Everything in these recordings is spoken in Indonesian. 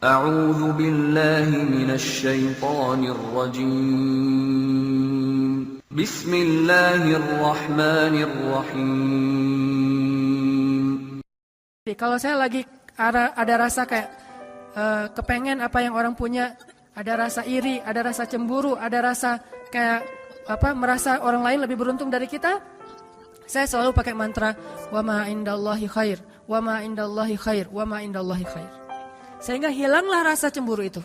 أعوذ بالله من الشيطان الرجيم بسم الله الرحمن الرحيم. Kalau saya lagi ada rasa kayak kepengen apa yang orang punya, ada rasa iri, ada rasa cemburu, ada rasa kayak merasa orang lain lebih beruntung dari kita, saya selalu pakai mantra wa ma indallahi khair, wa ma indallahi khair, wa ma indallahi khair. Sehingga hilanglah rasa cemburu itu.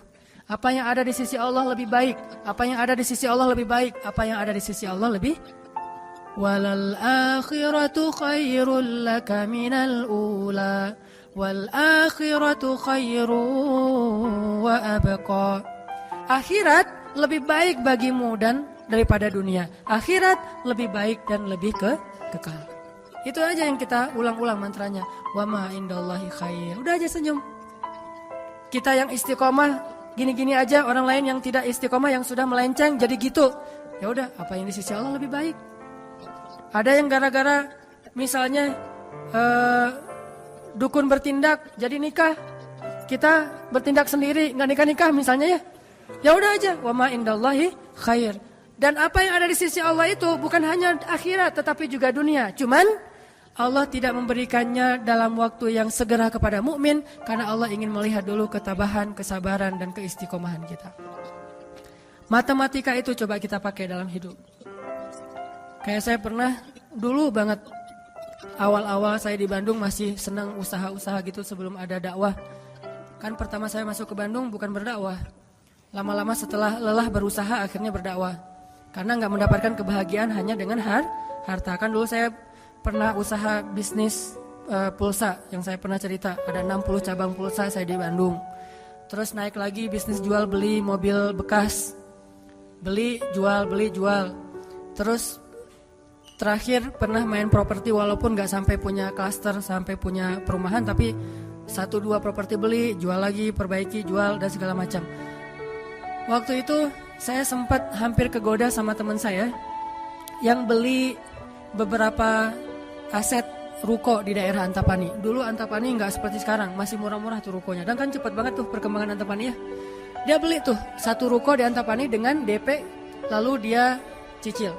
Apa yang ada di sisi Allah lebih baik, apa yang ada di sisi Allah lebih baik, apa yang ada di sisi Allah lebih walal akhiratu khairul laka minal ula wal akhiratu khairu wa abqa. Akhirat lebih baik bagimu dan daripada dunia. Akhirat lebih baik dan lebih kekal. Itu aja yang kita ulang-ulang mantranya. Wa ma indallahi khair. Udah aja senyum. Kita yang istiqomah gini-gini aja, orang lain yang tidak istiqomah yang sudah melenceng jadi gitu. Ya udah, apa yang di sisi Allah lebih baik. Ada yang gara-gara misalnya dukun bertindak jadi nikah, kita bertindak sendiri nggak nikah-nikah misalnya ya. Ya udah aja, wa ma indallahi khair. Dan apa yang ada di sisi Allah itu bukan hanya akhirat tetapi juga dunia. Cuman Allah tidak memberikannya dalam waktu yang segera kepada mukmin karena Allah ingin melihat dulu ketabahan, kesabaran dan keistiqomahan kita. Matematika itu coba kita pakai dalam hidup. Kayak saya pernah dulu banget awal-awal saya di Bandung masih senang usaha-usaha gitu sebelum ada dakwah. Kan pertama saya masuk ke Bandung bukan berdakwah. Lama-lama setelah lelah berusaha akhirnya berdakwah. Karena nggak mendapatkan kebahagiaan hanya dengan harta. Kan dulu saya pernah usaha bisnis pulsa yang saya pernah cerita. Ada 60 cabang pulsa saya di Bandung. Terus naik lagi bisnis jual beli mobil bekas. Beli, jual. Terus terakhir pernah main properti walaupun gak sampai punya klaster, sampai punya perumahan. Tapi 1-2 properti beli, jual lagi, perbaiki, jual dan segala macam. Waktu itu saya sempat hampir kegoda sama teman saya yang beli beberapa aset ruko di daerah Antapani. Dulu Antapani nggak seperti sekarang, masih murah-murah tuh rukonya. Dan kan cepat banget tuh perkembangan Antapani ya. Dia beli tuh 1 ruko di Antapani dengan DP, lalu dia cicil.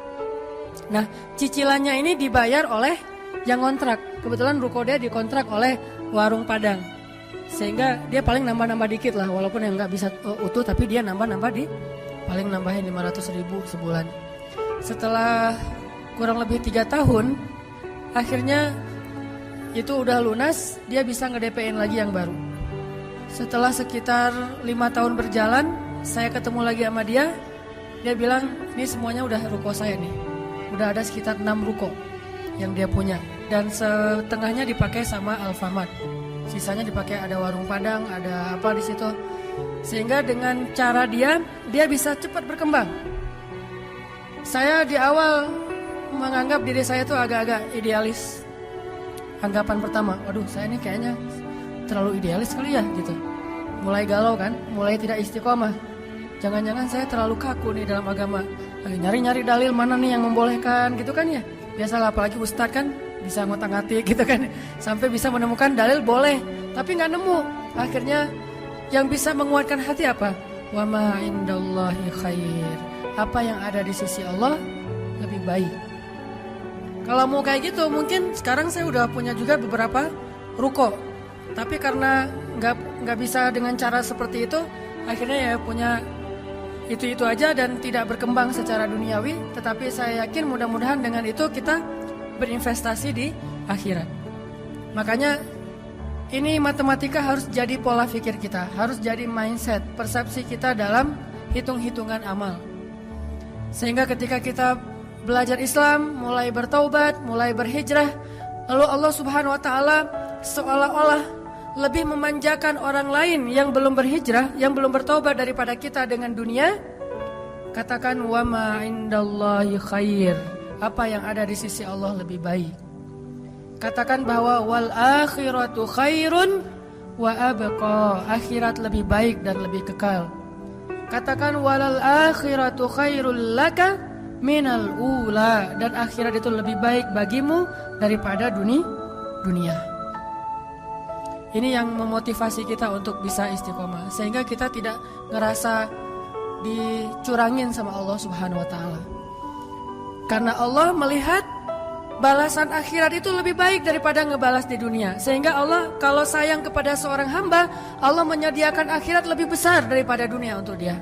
Nah, cicilannya ini dibayar oleh yang kontrak. Kebetulan ruko dia dikontrak oleh warung Padang. Sehingga dia paling nambah-nambah dikit lah, walaupun yang nggak bisa utuh, tapi dia nambah-nambah paling nambahin 500.000 sebulan. Setelah kurang lebih 3 tahun, akhirnya itu udah lunas, dia bisa nge-DP-in lagi yang baru. Setelah sekitar 5 tahun berjalan, saya ketemu lagi sama dia. Dia bilang, ini semuanya udah ruko saya nih. Udah ada sekitar 6 ruko yang dia punya. Dan setengahnya dipakai sama Alfamart. Sisanya dipakai ada warung Padang, ada apa di situ. Sehingga dengan cara dia bisa cepat berkembang. Saya di awal menganggap diri saya tuh agak-agak idealis. Anggapan pertama, waduh saya ini kayaknya terlalu idealis kali ya gitu. Mulai galau kan, mulai tidak istiqomah. Jangan-jangan saya terlalu kaku nih dalam agama. Lagi nyari-nyari dalil mana nih yang membolehkan gitu kan ya. Biasalah apalagi ustadz kan bisa ngotak-ngatik gitu kan. Sampai bisa menemukan dalil boleh, tapi nggak nemu. Akhirnya yang bisa menguatkan hati apa? Wa ma indallahi khair. Apa yang ada di sisi Allah lebih baik. Kalau mau kayak gitu mungkin sekarang saya udah punya juga beberapa ruko. Tapi karena nggak bisa dengan cara seperti itu, akhirnya ya punya itu aja dan tidak berkembang secara duniawi. Tetapi saya yakin mudah-mudahan dengan itu kita berinvestasi di akhirat. Makanya ini matematika harus jadi pola pikir kita, harus jadi mindset, persepsi kita dalam hitung-hitungan amal. Sehingga ketika kita belajar Islam, mulai bertaubat, mulai berhijrah, lalu Allah Subhanahu wa taala seolah-olah lebih memanjakan orang lain yang belum berhijrah, yang belum bertaubat daripada kita dengan dunia. Katakan wa ma indallahi khair. Apa yang ada di sisi Allah lebih baik. Katakan bahwa wal akhiratu khairun wa abqa. Akhirat lebih baik dan lebih kekal. Katakan walal akhiratu khairul laka minal ula, dan akhirat itu lebih baik bagimu daripada dunia. Ini yang memotivasi kita untuk bisa istiqomah, sehingga kita tidak ngerasa dicurangin sama Allah Subhanahu wa taala. Karena Allah melihat balasan akhirat itu lebih baik daripada ngebalas di dunia. Sehingga Allah kalau sayang kepada seorang hamba, Allah menyediakan akhirat lebih besar daripada dunia untuk dia.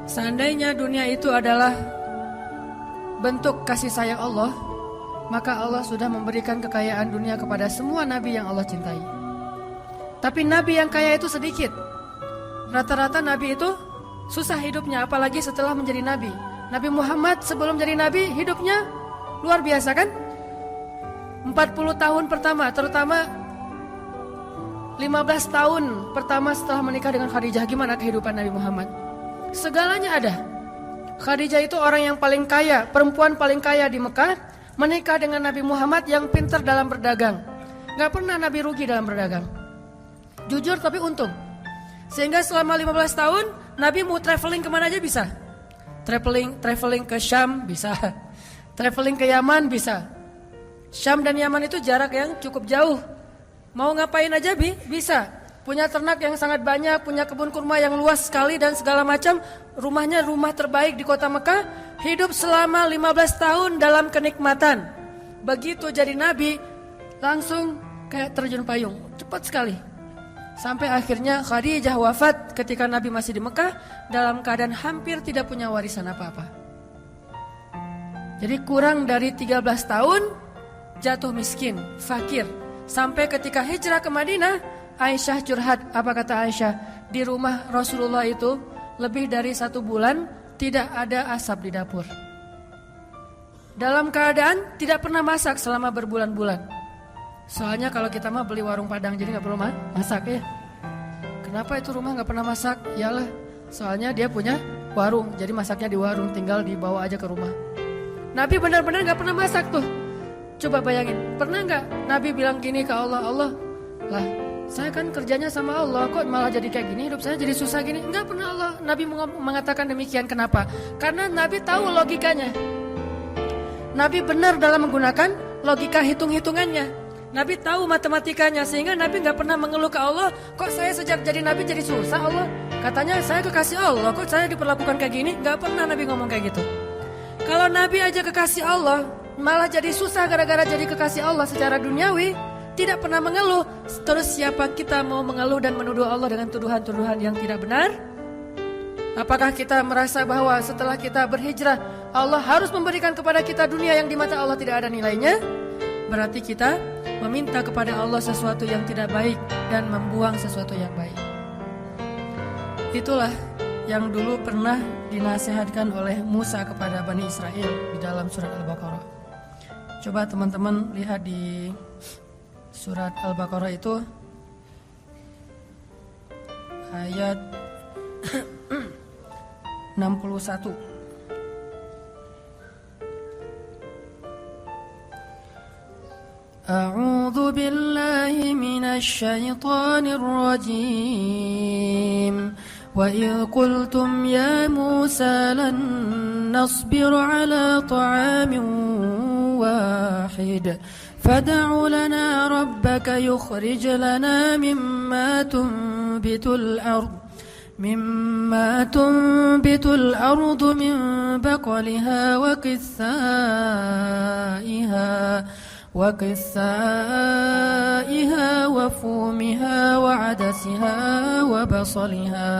Seandainya dunia itu adalah bentuk kasih sayang Allah, maka Allah sudah memberikan kekayaan dunia kepada semua nabi yang Allah cintai. Tapi nabi yang kaya itu sedikit. Rata-rata nabi itu susah hidupnya, apalagi setelah menjadi nabi. Nabi Muhammad sebelum jadi nabi hidupnya luar biasa kan? 40 tahun pertama, terutama 15 tahun pertama setelah menikah dengan Khadijah, gimana kehidupan Nabi Muhammad? Segalanya ada. Khadijah itu orang yang paling kaya, perempuan paling kaya di Mekah, menikah dengan Nabi Muhammad yang pintar dalam berdagang. Gak pernah Nabi rugi dalam berdagang. Jujur tapi untung. Sehingga selama 15 tahun Nabi mau traveling kemana aja bisa. Traveling ke Syam bisa. Traveling ke Yaman bisa. Syam dan Yaman itu jarak yang cukup jauh. Mau ngapain aja bisa. Punya ternak yang sangat banyak, punya kebun kurma yang luas sekali dan segala macam. Rumahnya rumah terbaik di kota Mekah. Hidup selama 15 tahun dalam kenikmatan. Begitu jadi nabi, langsung kayak terjun payung. Cepat sekali. Sampai akhirnya Khadijah wafat ketika Nabi masih di Mekah, dalam keadaan hampir tidak punya warisan apa-apa. Jadi kurang dari 13 tahun jatuh miskin, fakir. Sampai ketika hijrah ke Madinah, Aisyah curhat. Apa kata Aisyah? Di rumah Rasulullah itu lebih dari 1 bulan tidak ada asap di dapur. Dalam keadaan tidak pernah masak selama berbulan-bulan. Soalnya kalau kita mah beli warung Padang, jadi gak perlu masak ya. Kenapa itu rumah gak pernah masak? Yalah, soalnya dia punya warung, jadi masaknya di warung, tinggal dibawa aja ke rumah. Nabi benar-benar gak pernah masak tuh. Coba bayangin, pernah gak Nabi bilang gini ke Allah, Allah lah, saya kan kerjanya sama Allah, kok malah jadi kayak gini, hidup saya jadi susah gini. Enggak pernah Allah Nabi mengatakan demikian. Kenapa? Karena Nabi tahu logikanya. Nabi benar dalam menggunakan logika hitung-hitungannya. Nabi tahu matematikanya, sehingga Nabi gak pernah mengeluh ke Allah, kok saya sejak jadi Nabi jadi susah Allah. Katanya saya kekasih Allah, kok saya diperlakukan kayak gini. Gak pernah Nabi ngomong kayak gitu. Kalau Nabi aja kekasih Allah, malah jadi susah gara-gara jadi kekasih Allah secara duniawi, tidak pernah mengeluh. Terus siapa kita mau mengeluh dan menuduh Allah dengan tuduhan-tuduhan yang tidak benar? Apakah kita merasa bahwa setelah kita berhijrah, Allah harus memberikan kepada kita dunia yang di mata Allah tidak ada nilainya? Berarti kita meminta kepada Allah sesuatu yang tidak baik dan membuang sesuatu yang baik. Itulah yang dulu pernah dinasihatkan oleh Musa kepada Bani Israel di dalam surat Al-Baqarah. Coba teman-teman lihat di surat Al-Baqarah itu ayat 61. A'udzu billahi minasy syaithanir rajim. Wa idh qultum ya Musa lan nasbir ala ta'amin wahid fad'u lana rabbaka yukhrij lana mimma tunbitul ard min baqliha wa وقثائها وفومها وعدسها وبصلها.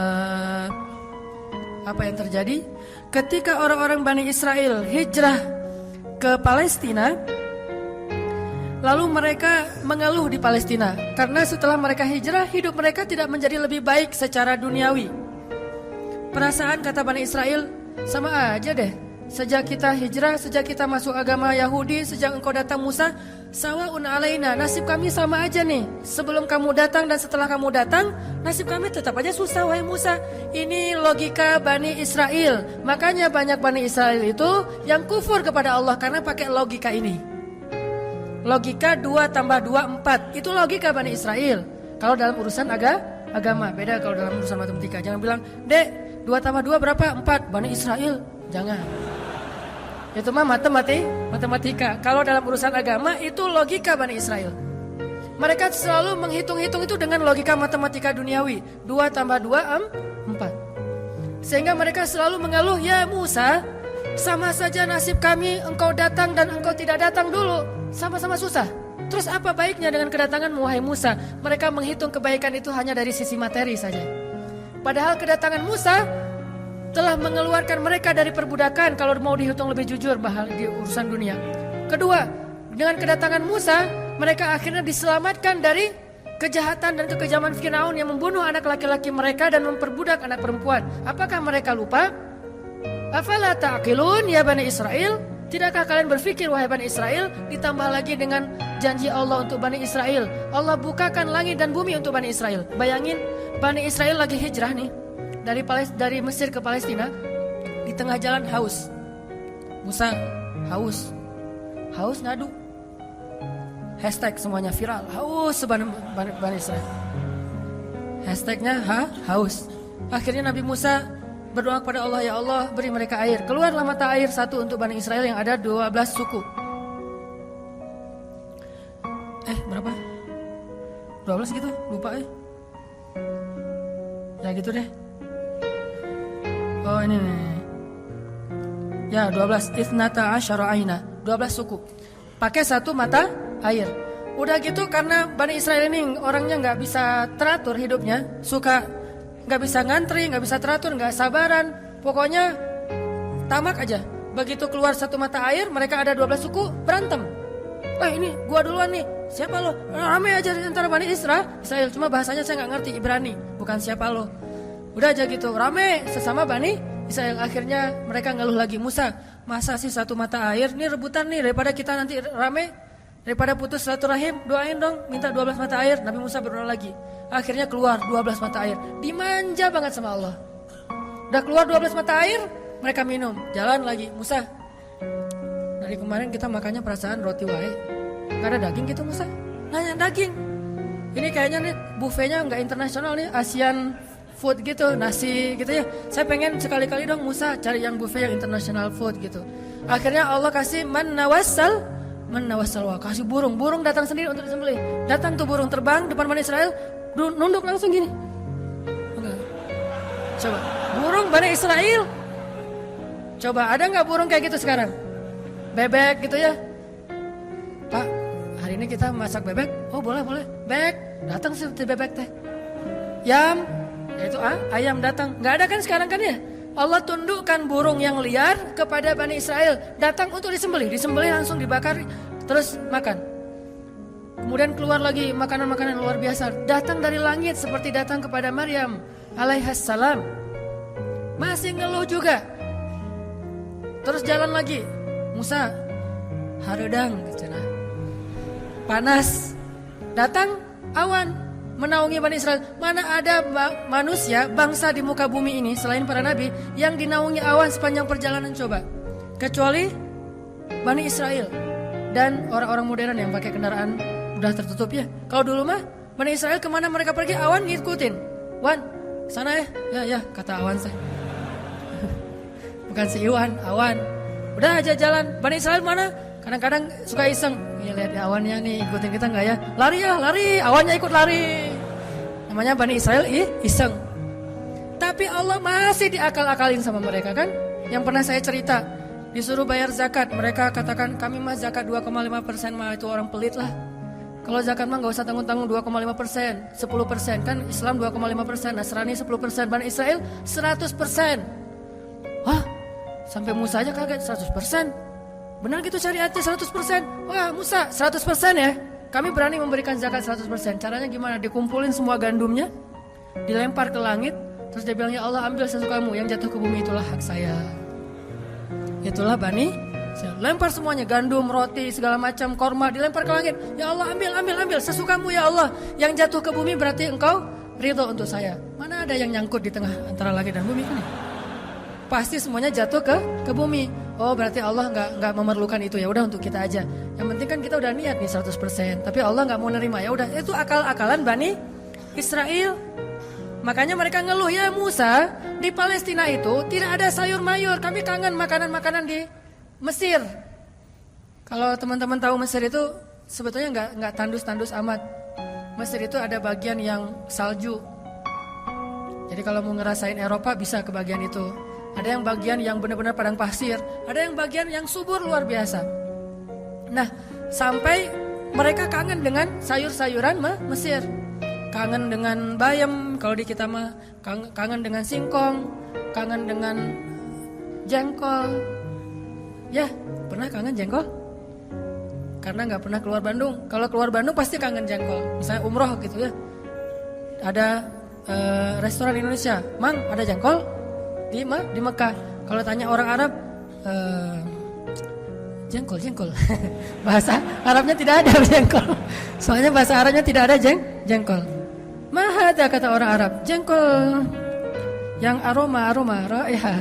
Apa yang terjadi? Ketika orang-orang Bani Israel hijrah ke Palestina, lalu mereka mengeluh di Palestina karena setelah mereka hijrah, hidup mereka tidak menjadi lebih baik secara duniawi. Perasaan kata Bani Israel, sama aja deh. Sejak kita hijrah, sejak kita masuk agama Yahudi, sejak engkau datang Musa, sawa'un alaina, nasib kami sama aja nih. Sebelum kamu datang dan setelah kamu datang, nasib kami tetap aja susah wahai Musa. Ini logika Bani Israel. Makanya banyak Bani Israel itu yang kufur kepada Allah karena pakai logika ini. Logika 2 tambah 2 4. Itu logika Bani Israel. Kalau dalam urusan agama, beda kalau dalam urusan matematika. Jangan bilang, "Dek, 2 tambah 2 berapa? 4." Bani Israel. Jangan. Itu mah matematika. Kalau dalam urusan agama itu logika Bani Israel. Mereka selalu menghitung-hitung itu dengan logika matematika duniawi. 2 tambah 2, 4. Sehingga mereka selalu mengeluh, ya Musa, sama saja nasib kami, engkau datang dan engkau tidak datang dulu. Sama-sama susah. Terus apa baiknya dengan kedatanganmu, wahai Musa? Mereka menghitung kebaikan itu hanya dari sisi materi saja. Padahal kedatangan Musa telah mengeluarkan mereka dari perbudakan kalau mau dihitung lebih jujur bahal di urusan dunia. Kedua, dengan kedatangan Musa, mereka akhirnya diselamatkan dari kejahatan dan kekejaman Firaun yang membunuh anak laki-laki mereka dan memperbudak anak perempuan. Apakah mereka lupa? Afala ta'qilun ya Bani Israel? Tidakkah kalian berpikir wahai Bani Israel? Ditambah lagi dengan janji Allah untuk Bani Israel. Allah bukakan langit dan bumi untuk Bani Israel. Bayangin Bani Israel lagi hijrah nih dari Mesir ke Palestina. Di tengah jalan haus. Musa haus ngadu. Hashtag semuanya viral. Haus Bani Israel. Hashtagnya haus. Akhirnya Nabi Musa berdoa kepada Allah, ya Allah beri mereka air. Keluarlah mata air satu untuk Bani Israel yang ada 12 suku. Berapa? 12 gitu? Lupa Ya gitu deh. Oh ini nih. Ya 12. Ithnata asyara aina. 12 suku. Pakai satu mata air. Udah gitu karena Bani Israel ini orangnya gak bisa teratur hidupnya. Gak bisa ngantri, gak bisa teratur, gak sabaran. Pokoknya tamak aja. Begitu keluar satu mata air, mereka ada 12 suku berantem. Ini gua duluan nih. Siapa lo? Rame aja antara Bani Israel. Cuma bahasanya saya gak ngerti, Ibrani. Bukan siapa lo. Udah aja gitu, rame sesama Bani Israel. Akhirnya mereka ngeluh lagi, Musa, masa sih satu mata air? Ini rebutan nih, daripada kita nanti rame, daripada putus silaturahim, doain dong, minta 12 mata air. Nabi Musa berdoa lagi. Akhirnya keluar 12 mata air. Dimanja banget sama Allah. Udah keluar 12 mata air, mereka minum. Jalan lagi, Musa, dari kemarin kita makannya perasaan roti wae, gak ada daging gitu Musa? Nanya daging. Ini kayaknya nih buffetnya gak internasional nih, Asian food gitu, nasi gitu ya. Saya pengen sekali-kali dong Musa cari yang buffet yang international food gitu. Akhirnya Allah kasih manawasal, kasih burung datang sendiri untuk disembelih. Datang tuh burung terbang depan Bani Israel, nunduk langsung gini. Coba, burung Bani Israel. Coba ada nggak burung kayak gitu sekarang? Bebek gitu ya. Pak, hari ini kita masak bebek. Oh boleh. Bebek, datang seperti bebek teh. Yam, yaitu ayam datang. Nggak ada kan sekarang kan ya? Allah tundukkan burung yang liar kepada Bani Israel. Datang untuk disembelih langsung dibakar, terus makan. Kemudian keluar lagi makanan-makanan luar biasa. Datang dari langit seperti datang kepada Maryam alaihassalam. Masih ngeluh juga. Terus jalan lagi. Musa, haredang, panas. Datang awan menaungi Bani Israel. Mana ada manusia, bangsa di muka bumi ini selain para nabi yang dinaungi awan sepanjang perjalanan coba. Kecuali Bani Israel dan orang-orang modern yang pakai kendaraan udah tertutup ya. Kalau dulu mah Bani Israel kemana mereka pergi awan ngikutin. Wan, sana ya. Ya kata awan saya. Bukan si Iwan, awan. Udah aja jalan. Bani Israel mana? Kadang-kadang suka iseng. Lihat di awannya nih, ikutin kita nggak ya? Lari, awannya ikut lari. Namanya Bani Israel iseng. Tapi Allah masih diakal-akalin sama mereka kan? Yang pernah saya cerita, disuruh bayar zakat, mereka katakan kami mah zakat 2,5% mah itu orang pelit lah. Kalau zakat mah nggak usah tanggung-tanggung 2,5%, 10% kan Islam 2,5%, Nasrani 10%, Bani Israel 100%. Wah, sampai Musa aja kaget 100%. Benar gitu syariatnya 100%. Wah Musa 100% ya. Kami berani memberikan zakat 100%. Caranya gimana? Dikumpulin semua gandumnya, dilempar ke langit, terus dia bilang ya Allah ambil sesukamu, yang jatuh ke bumi itulah hak saya. Itulah Bani, lempar semuanya, gandum, roti, segala macam, korma dilempar ke langit. Ya Allah ambil sesukamu ya Allah. Yang jatuh ke bumi berarti engkau ridho untuk saya. Mana ada yang nyangkut di tengah antara langit dan bumi kan? Pasti semuanya jatuh ke bumi. Oh berarti Allah nggak memerlukan itu, ya udah untuk kita aja. Yang penting kan kita udah niat nih 100%. Tapi Allah nggak mau nerima, ya udah itu akal-akalan Bani Israel. Makanya mereka ngeluh, ya Musa, di Palestina itu tidak ada sayur mayur. Kami kangen makanan-makanan di Mesir. Kalau teman-teman tahu Mesir itu sebetulnya nggak tandus-tandus amat. Mesir itu ada bagian yang salju. Jadi kalau mau ngerasain Eropa bisa ke bagian itu. Ada yang bagian yang benar-benar padang pasir, ada yang bagian yang subur luar biasa. Nah, sampai mereka kangen dengan sayur-sayuran Mesir. Kangen dengan bayam kalau di kita mah, kangen dengan singkong, kangen dengan jengkol. Ya, pernah kangen jengkol? Karena nggak pernah keluar Bandung. Kalau keluar Bandung pasti kangen jengkol. Misalnya umroh gitu ya. Ada restoran Indonesia, Mang ada jengkol di Mekah. Kalau tanya orang Arab, jengkol. Bahasa Arabnya tidak ada jengkol. Soalnya bahasa Arabnya tidak ada jengkol. Mahada kata orang Arab, jengkol yang aroma ya.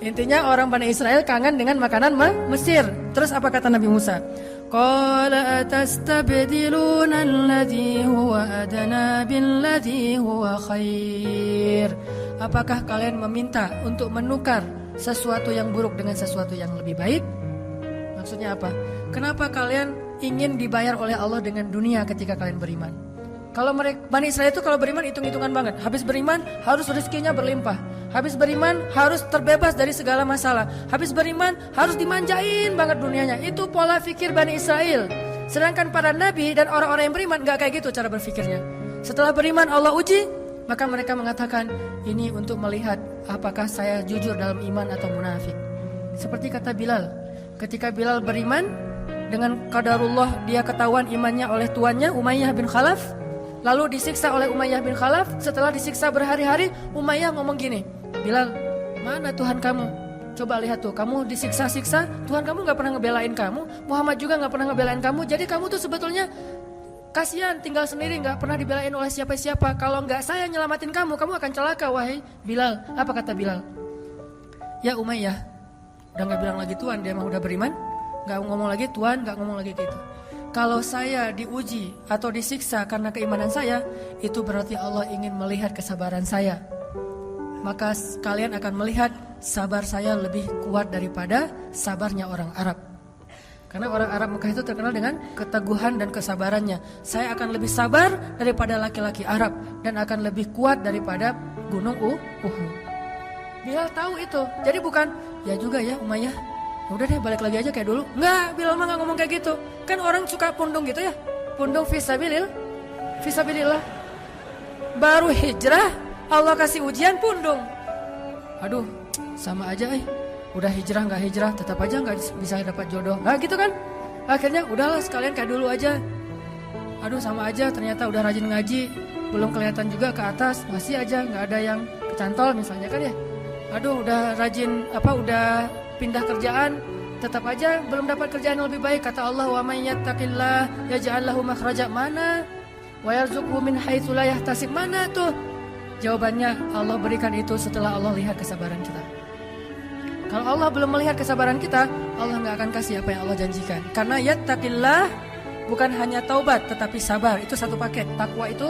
Intinya orang Bani Israel kangen dengan makanan Mesir. Terus apa kata Nabi Musa? Qala atastabdiluna alladhi huwa adna billadhi huwa khair. Apakah kalian meminta untuk menukar sesuatu yang buruk dengan sesuatu yang lebih baik? Maksudnya apa? Kenapa kalian ingin dibayar oleh Allah dengan dunia ketika kalian beriman? Kalau Bani Israel itu kalau beriman hitung-hitungan banget. Habis beriman harus rezekinya berlimpah. Habis beriman harus terbebas dari segala masalah. Habis beriman harus dimanjain banget dunianya. Itu pola fikir Bani Israel. Sedangkan para nabi dan orang-orang yang beriman gak kayak gitu cara berfikirnya. Setelah beriman Allah uji, maka mereka mengatakan ini untuk melihat apakah saya jujur dalam iman atau munafik. Seperti kata Bilal. Ketika Bilal beriman, dengan qadarullah dia ketahuan imannya oleh tuannya Umayyah bin Khalaf. Lalu disiksa oleh Umayyah bin Khalaf. Setelah disiksa berhari-hari, Umayyah ngomong gini, Bilal, mana Tuhan kamu? Coba lihat tuh, kamu disiksa-siksa, Tuhan kamu gak pernah ngebelain kamu, Muhammad juga gak pernah ngebelain kamu. Jadi kamu tuh sebetulnya kasihan, tinggal sendiri, gak pernah dibelain oleh siapa-siapa. Kalau gak saya nyelamatin kamu, kamu akan celaka, wahai Bilal. Apa kata Bilal? Ya Umayyah, udah gak bilang lagi Tuhan, dia emang udah beriman. Gak ngomong lagi Tuhan, gak ngomong lagi gitu. Kalau saya diuji atau disiksa karena keimanan saya, itu berarti Allah ingin melihat kesabaran saya. Maka kalian akan melihat sabar saya lebih kuat daripada sabarnya orang Arab. Karena orang Arab Mekah itu terkenal dengan keteguhan dan kesabarannya. Saya akan lebih sabar daripada laki-laki Arab dan akan lebih kuat daripada gunung Uhud. Bilal tahu itu. Jadi bukan, ya juga ya Umayyah, udah deh balik lagi aja kayak dulu. Enggak, Bilal mah gak ngomong kayak gitu. Kan orang suka pundung gitu ya. Pundung fisabilillah. Baru hijrah Allah kasih ujian pundung. Aduh, sama aja udah hijrah gak hijrah tetap aja gak bisa dapat jodoh. Nah gitu kan. Akhirnya udahlah sekalian kayak dulu aja. Aduh sama aja, ternyata udah rajin ngaji, belum kelihatan juga ke atas, masih aja gak ada yang kecantol misalnya kan ya. Aduh udah rajin udah pindah kerjaan, tetap aja belum dapat kerjaan yang lebih baik. Kata Allah, wa may yattaqillah yaj'al lahu makhraja. Mana? Wa yarzuqhu min haitsu la yahtasib. Mana tuh? Jawabannya Allah berikan itu setelah Allah lihat kesabaran kita. Kalau Allah belum melihat kesabaran kita, Allah nggak akan kasih apa yang Allah janjikan. Karena yattaqillah bukan hanya taubat tetapi sabar, itu satu paket. Takwa itu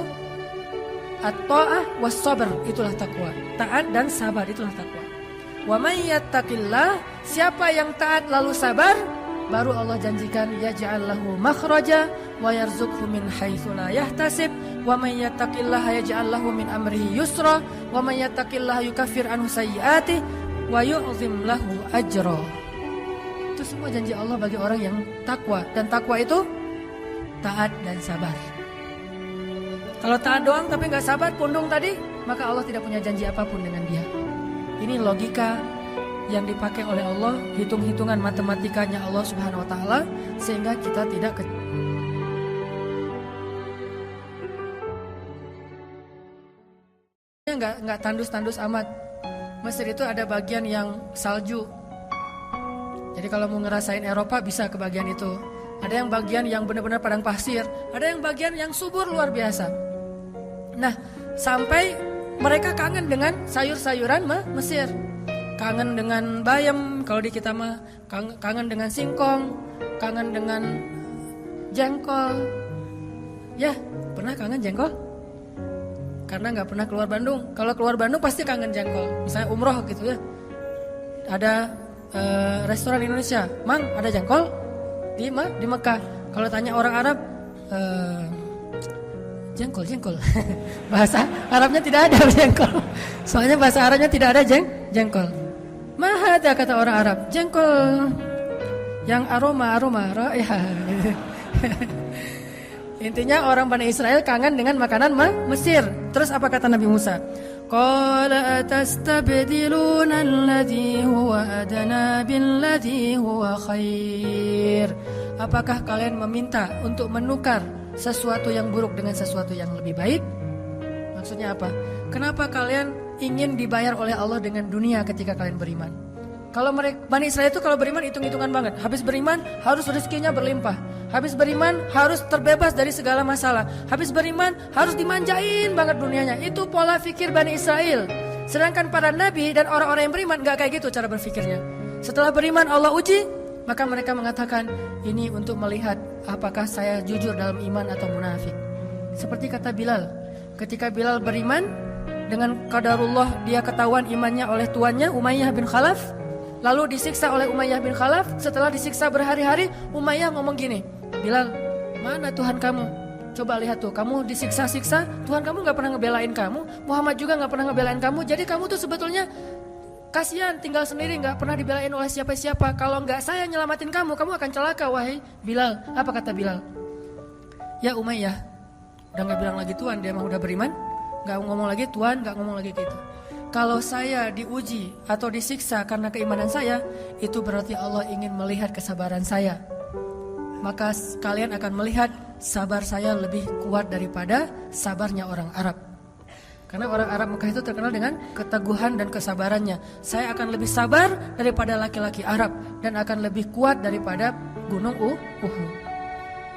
at-ta'ah was sabr, itulah takwa. Taat dan sabar itulah takwa. Wa may yattaqillah, siapa yang taat lalu sabar, baru Allah janjikan yaj'al lahu makhraja wa yarzuqhu min haitsu la yahtasib. Wa may yattaqillaha yaj'al lahu min amrihi yusra wa may yattaqillaha yukaffir anhu sayyi'atihi wa yu'zim lahu ajra. Itu semua janji Allah bagi orang yang takwa, dan takwa itu taat dan sabar. Kalau taat doang tapi enggak sabar, pundung tadi, maka Allah tidak punya janji apapun dengan dia. Ini logika yang dipakai oleh Allah, hitung-hitungan matematikanya Allah Subhanahu wa taala, sehingga kita tidak enggak tandus-tandus amat. Mesir itu ada bagian yang salju. Jadi kalau mau ngerasain Eropa bisa ke bagian itu. Ada yang bagian yang benar-benar padang pasir, ada yang bagian yang subur luar biasa. Nah, sampai mereka kangen dengan sayur-sayuran Mesir. Kangen dengan bayam kalau di kita mah, kangen dengan singkong, kangen dengan jengkol. Ya, pernah kangen jengkol? Karena nggak pernah keluar Bandung. Kalau keluar Bandung pasti kangen jengkol. Misalnya umroh gitu ya. Ada restoran Indonesia, Mang ada jengkol di Mekah. Kalau tanya orang Arab, jengkol. Bahasa Arabnya tidak ada jengkol. Soalnya bahasa Arabnya tidak ada jengkol. Mahada kata orang Arab, jengkol yang aroma raihah. Intinya orang Bani Israel kangen dengan makanan Mesir. Terus apa kata Nabi Musa? Qala atastabdiluna alladhi huwa adna billadhi huwa khair. Apakah kalian meminta untuk menukar sesuatu yang buruk dengan sesuatu yang lebih baik? Maksudnya apa? Kenapa kalian ingin dibayar oleh Allah dengan dunia ketika kalian beriman? Kalau mereka Bani Israel itu kalau beriman hitung-hitungan banget. Habis beriman harus rezekinya berlimpah. Habis beriman harus terbebas dari segala masalah. Habis beriman harus dimanjain banget dunianya. Itu pola fikir Bani Israel. Sedangkan para nabi dan orang-orang yang beriman gak kayak gitu cara berfikirnya. Setelah beriman Allah uji, maka mereka mengatakan ini untuk melihat apakah saya jujur dalam iman atau munafik. Seperti kata Bilal. Ketika Bilal beriman dengan qadarullah dia ketahuan imannya oleh tuannya Umayyah bin Khalaf. Lalu disiksa oleh Umayyah bin Khalaf. Setelah disiksa berhari-hari, Umayyah ngomong gini, Bilal, mana Tuhan kamu? Coba lihat tuh, kamu disiksa-siksa, Tuhan kamu gak pernah ngebelain kamu, Muhammad juga gak pernah ngebelain kamu. Jadi kamu tuh sebetulnya kasihan, tinggal sendiri, gak pernah dibelain oleh siapa-siapa. Kalau gak saya nyelamatin kamu, kamu akan celaka, wahai Bilal. Apa kata Bilal? Ya Umayyah, udah gak bilang lagi Tuhan, dia mah udah beriman. Gak ngomong lagi Tuhan, gak ngomong lagi gitu. Kalau saya diuji atau disiksa karena keimanan saya, itu berarti Allah ingin melihat kesabaran saya. Maka kalian akan melihat sabar saya lebih kuat daripada sabarnya orang Arab. Karena orang Arab Mekah itu terkenal dengan keteguhan dan kesabarannya. Saya akan lebih sabar daripada laki-laki Arab dan akan lebih kuat daripada gunung Uhud.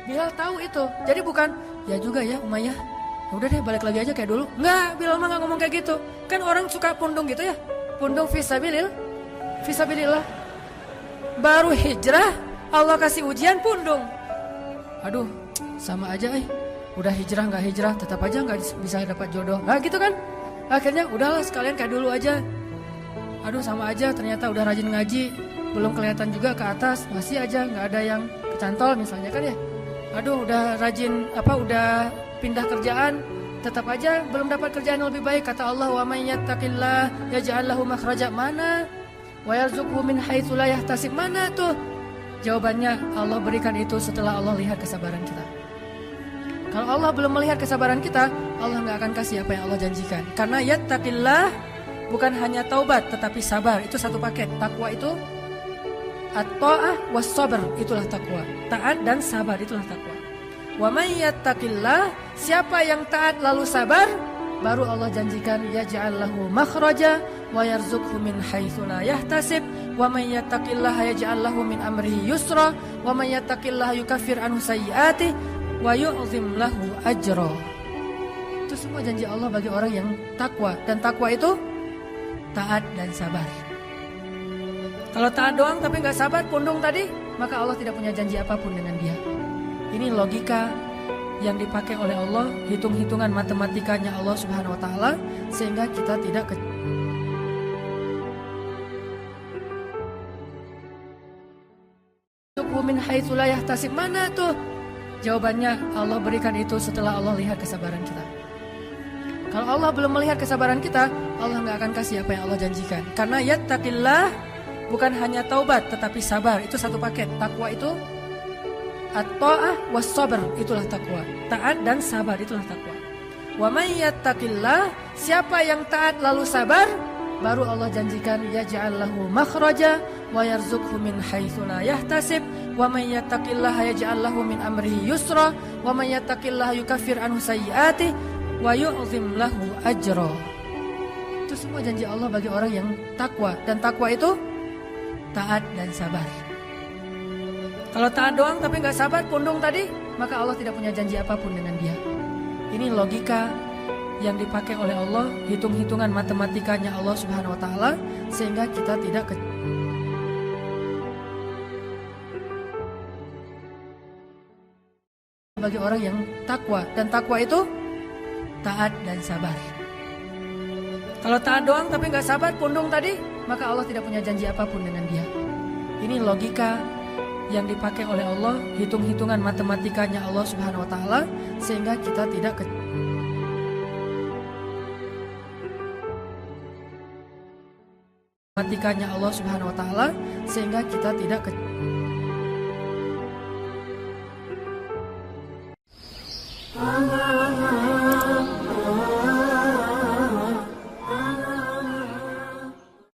Bilal tahu itu. Jadi bukan, ya juga ya Umayyah. Udah deh balik lagi aja kayak dulu. Enggak, Bilal mah gak ngomong kayak gitu. Kan orang suka pundung gitu ya. Pundung fisabilillah. Baru hijrah Allah kasih ujian pundung. Aduh sama aja udah hijrah gak hijrah tetap aja gak bisa dapat jodoh. Nah gitu kan. Akhirnya udahlah sekalian kayak dulu aja. Aduh sama aja ternyata udah rajin ngaji, belum kelihatan juga ke atas, masih aja gak ada yang kecantol misalnya kan ya. Aduh udah rajin udah pindah kerjaan, tetap aja belum dapat kerjaan yang lebih baik. Kata Allah, wa may yattaqillah yaj'al lahu makhraja. Mana? Wa yarzuqhu min haitsu la yahtasib. Mana tuh? Jawabannya Allah berikan itu setelah Allah lihat kesabaran kita. Kalau Allah belum melihat kesabaran kita, Allah gak akan kasih apa yang Allah janjikan. Karena yattaqillah bukan hanya taubat tetapi sabar. Itu satu paket. Takwa itu at-ta'ah was-sabr, itulah takwa. Taat dan sabar itulah takwa. Wa may yattaqillah, siapa yang taat lalu sabar, baru Allah janjikan yaj'al lahu makhraja wa yarzuqhu min haitsu la yahtasib. Wa may yattaqillaha yaj'al lahu min amrihi yusra wa may yattaqillaha yukaffir anhu sayyi'atihi wa yu'zim lahu ajra. Itu semua janji Allah bagi orang yang takwa, dan takwa itu taat dan sabar. Kalau taat doang tapi gak sabar, pundung tadi, maka Allah tidak punya janji apapun dengan dia. Ini logika yang dipakai oleh Allah, hitung-hitungan matematikanya Allah Subhanahu wa taala, sehingga kita tidak min haitsu la yahtasib. Mana tuh? Jawabannya Allah berikan itu setelah Allah lihat kesabaran kita. Kalau Allah belum melihat kesabaran kita, Allah gak akan kasih apa yang Allah janjikan. Karena yattaqillah bukan hanya taubat tetapi sabar. Itu satu paket. Takwa itu at-ta'ah was-sabr, itulah takwa. Taat dan sabar itulah takwa. Wa may yattaqillah, siapa yang taat lalu sabar, baru Allah janjikan yaj'al lahu makhraja wa yarzuqhu min haitsu la yahtasib. Wa may yattaqillaha yaj'al lahu min amrihi yusra wa may yattaqillaha yukaffir anhu sayyi'atihi wa yu'zim lahu ajra. Itu semua janji Allah bagi orang yang takwa, dan takwa itu taat dan sabar. Kalau taat doang tapi gak sabar, pundung tadi, maka Allah tidak punya janji apapun dengan dia. Ini logika yang dipakai oleh Allah, hitung-hitungan matematikanya Allah Subhanahu wa taala, sehingga kita tidak bagi orang yang takwa, dan takwa itu taat dan sabar. Kalau taat doang tapi gak sabar, pundung tadi, maka Allah tidak punya janji apapun dengan dia. Ini logika yang dipakai oleh Allah, hitung-hitungan matematikanya Allah Subhanahu wa taala, sehingga kita tidak matematikanya Allah Subhanahu wa taala, sehingga kita tidak